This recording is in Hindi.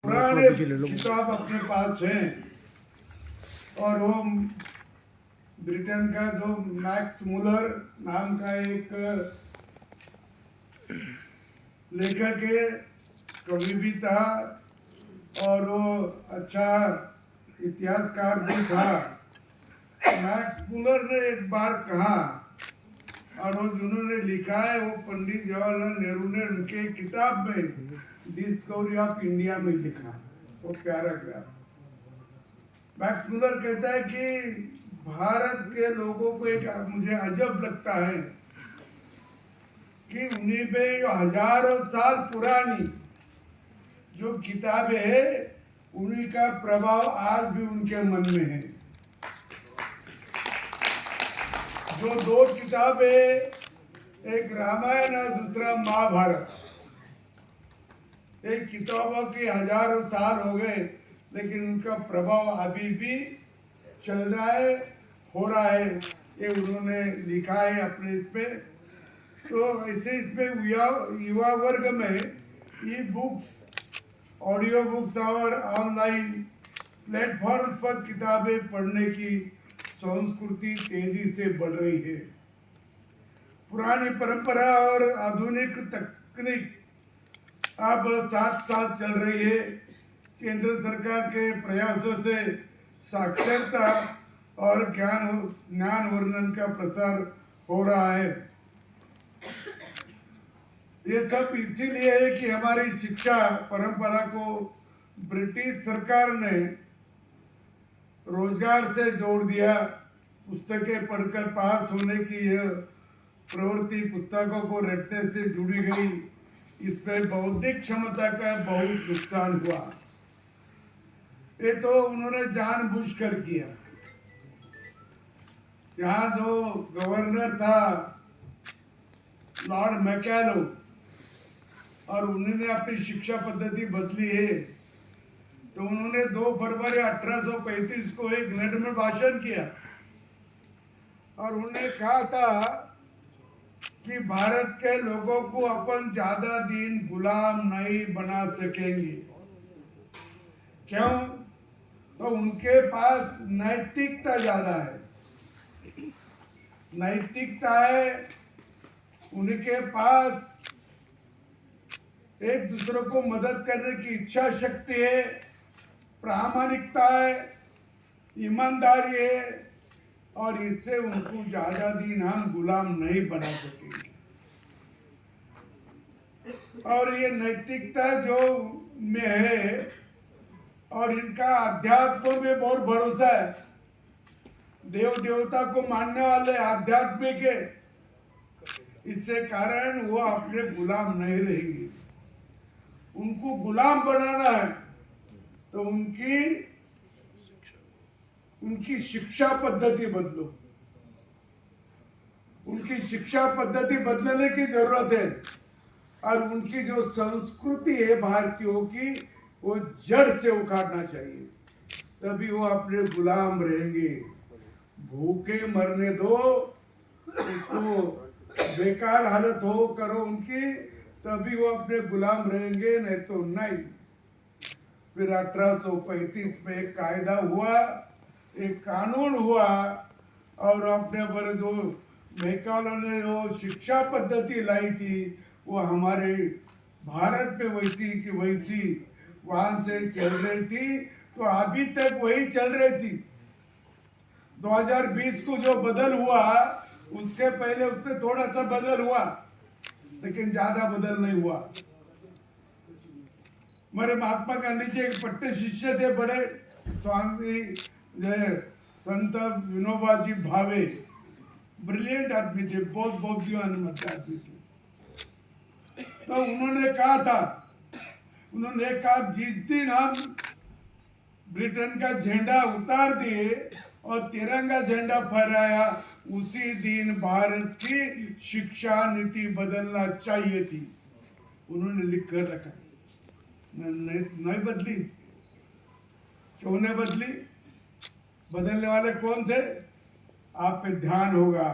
पुराने किताब अपने पास है और वो ब्रिटेन का जो मैक्स मुलर नाम का एक लेखक है, कवि भी था और वो अच्छा इतिहासकार भी था। मैक्स मुलर ने एक बार कहा और वो जिन्होंने लिखा है वो पंडित जवाहरलाल नेहरू ने उनके किताब में डिस्कवरी ऑफ इंडिया में लिखा, वो पैराग्राफ। मैक्स मुलर कहता है कि भारत के लोगों को एक मुझे अजब लगता है कि उन्हीं पे हजारों साल पुरानी जो किताबें है उन्हीं का प्रभाव आज भी उनके मन में है। जो दो किताबें, एक रामायण और दूसरा महाभारत, एक किताबों के हजारों साल हो गए लेकिन उनका प्रभाव अभी भी चल रहा है, हो रहा है। ये उन्होंने लिखा है अपने इसमें। तो ऐसे इसमें युवा वर्ग में ई बुक्स, ऑडियो बुक्स और ऑनलाइन प्लेटफॉर्म पर किताबें पढ़ने की संस्कृति तेजी से बढ़ रही है। पुरानी परंपरा और आधुनिक तकनीक अब साथ साथ चल रही है। केंद्र सरकार के प्रयासों से साक्षरता और ज्ञान वर्णन का प्रसार हो रहा है। ये सब इसीलिए है कि हमारी शिक्षा परंपरा को ब्रिटिश सरकार ने रोजगार से जोड़ दिया। पुस्तकें पढ़कर पास होने की यह प्रवृत्ति पुस्तकों को रटने से जुड़ी गई। इसमें बौद्धिक क्षमता का बहुत नुकसान हुआ। ये तो उन्होंने जानबूझकर किया। यहाँ जो गवर्नर था लॉर्ड मैकेलो और उन्होंने अपनी शिक्षा पद्धति बदली है। तो उन्होंने 2 फरवरी 1835 को एक इंग्लैंड में भाषण किया और उन्होंने कहा था कि भारत के लोगों को अपन ज्यादा दिन गुलाम नहीं बना सकेंगे। क्यों? तो उनके पास नैतिकता ज्यादा है। नैतिकता है, उनके पास एक दूसरे को मदद करने की इच्छा शक्ति है, प्रामाणिकता है, ईमानदारी है और इससे उनको ज्यादा दिन हम गुलाम नहीं बना सकेंगे। और ये नैतिकता जो में है और इनका अध्यात्म में बहुत भरोसा है। देव देवता को मानने वाले आध्यात्मिक है, इससे कारण वो अपने गुलाम नहीं रहेंगे। उनको गुलाम बनाना है तो उनकी शिक्षा पद्धति बदलो। उनकी शिक्षा पद्धति बदलने की जरूरत है और उनकी जो संस्कृति है भारतीयों की वो जड़ से उखाड़ना चाहिए, तभी वो अपने गुलाम रहेंगे। भूखे मरने दो, उसको बेकार हालत हो करो उनकी, तभी वो अपने गुलाम रहेंगे, नहीं तो नहीं। फिर 1835 में एक कायदा हुआ, एक कानून हुआ और अपने पर जो मैकाले ने जो शिक्षा पद्धति लाई थी वो हमारे भारत में वैसी की वैसी वहां से चल रही थी। तो अभी तक वही चल रही थी। 2020 को जो बदल हुआ उसके पहले उसमें थोड़ा सा बदल हुआ लेकिन ज्यादा बदल नहीं हुआ। हमारे महात्मा गांधी जी एक पट्टे शिष्य थे, बड़े स्वामी संत विनोबा जी भावे, ब्रिलियंट आदमी थे, बहुत बुद्धिमान आदमी थे। तो उन्होंने कहा जिस दिन हम ब्रिटेन का झंडा उतार दिए और तिरंगा झंडा फहराया उसी दिन भारत की शिक्षा नीति बदलना चाहिए थी। उन्होंने लिख कर रखा। नहीं बदली। क्यों नहीं बदली? बदलने वाले कौन थे? आप पे ध्यान होगा।